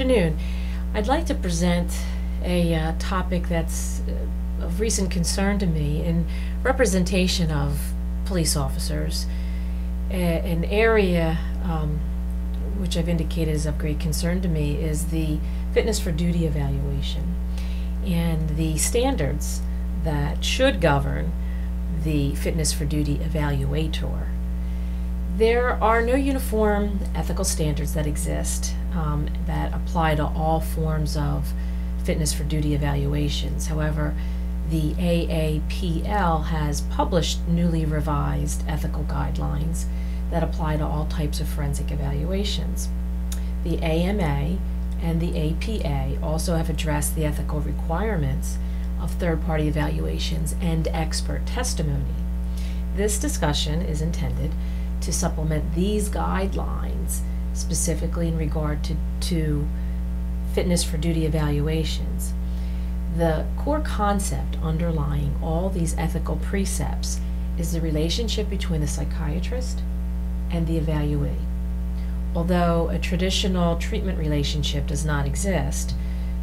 afternoon. I'd like to present a topic that's of recent concern to me in representation of police officers. An area which I've indicated is of great concern to me is the fitness for duty evaluation and the standards that should govern the fitness for duty evaluator. There are no uniform ethical standards that exist that apply to all forms of fitness for duty evaluations. However, the AAPL has published newly revised ethical guidelines that apply to all types of forensic evaluations. The AMA and the APA also have addressed the ethical requirements of third-party evaluations and expert testimony. This discussion is intended to supplement these guidelines, specifically in regard to fitness for duty evaluations. The core concept underlying all these ethical precepts is the relationship between the psychiatrist and the evaluee. Although a traditional treatment relationship does not exist,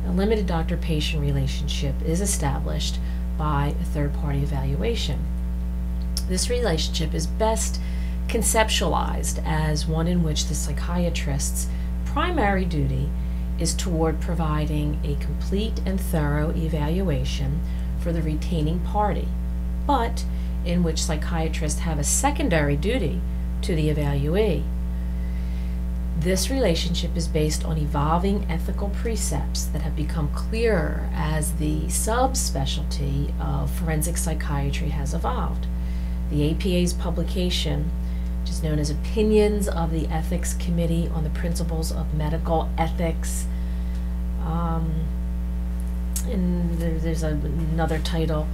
a limited doctor-patient relationship is established by a third-party evaluation. This relationship is best conceptualized as one in which the psychiatrist's primary duty is toward providing a complete and thorough evaluation for the retaining party, but in which psychiatrists have a secondary duty to the evaluee. This relationship is based on evolving ethical precepts that have become clearer as the subspecialty of forensic psychiatry has evolved. The APA's publication, which is known as Opinions of the Ethics Committee on the Principles of Medical Ethics, and there's another title,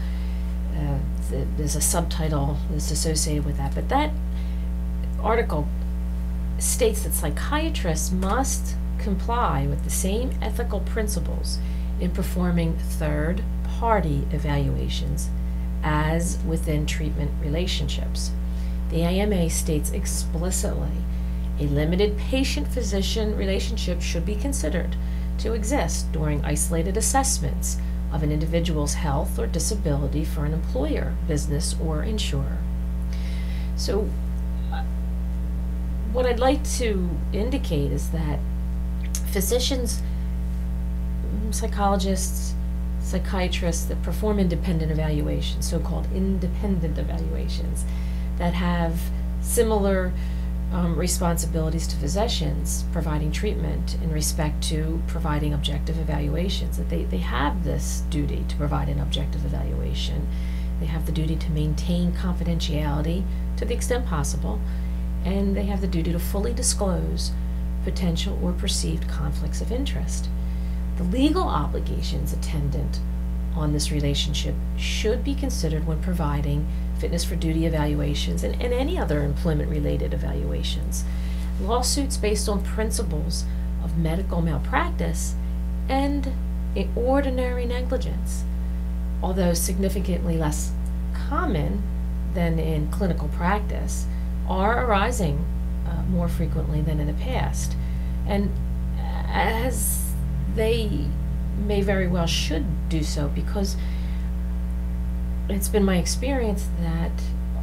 there's a subtitle that's associated with that, but that article states that psychiatrists must comply with the same ethical principles in performing third-party evaluations as within treatment relationships. The AMA states explicitly a limited patient-physician relationship should be considered to exist during isolated assessments of an individual's health or disability for an employer, business, or insurer. So what I'd like to indicate is that physicians, psychologists, psychiatrists that perform independent evaluations, so-called independent evaluations, that have similar responsibilities to physicians providing treatment in respect to providing objective evaluations, that they have this duty to provide an objective evaluation. They have the duty to maintain confidentiality to the extent possible, and they have the duty to fully disclose potential or perceived conflicts of interest. The legal obligations attendant on this relationship should be considered when providing fitness for duty evaluations and any other employment-related evaluations. Lawsuits based on principles of medical malpractice and ordinary negligence, although significantly less common than in clinical practice, are arising more frequently than in the past. And as they may very well should do so, because it's been my experience that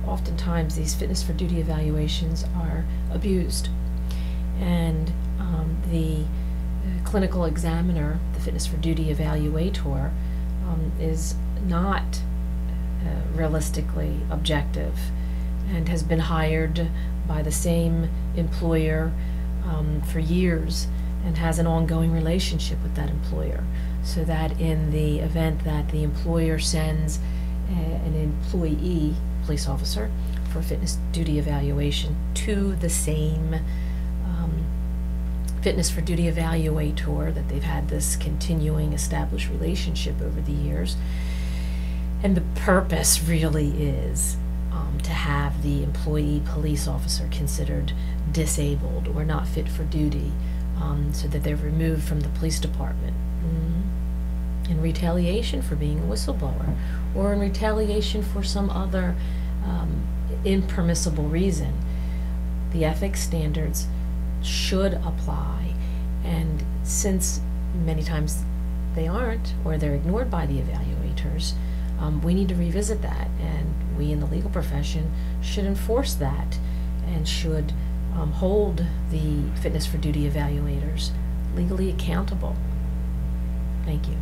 oftentimes these fitness for duty evaluations are abused. And the clinical examiner, the fitness for duty evaluator, is not realistically objective and has been hired by the same employer for years and has an ongoing relationship with that employer, so that in the event that the employer sends an employee, police officer, for fitness duty evaluation to the same fitness for duty evaluator, that they've had this continuing established relationship over the years. And the purpose really is to have the employee police officer considered disabled or not fit for duty, so that they're removed from the police department in retaliation for being a whistleblower, or in retaliation for some other impermissible reason. The ethics standards should apply, and since many times they aren't, or they're ignored by the evaluators, we need to revisit that, and we in the legal profession should enforce that and should hold the fitness for duty evaluators legally accountable. Thank you.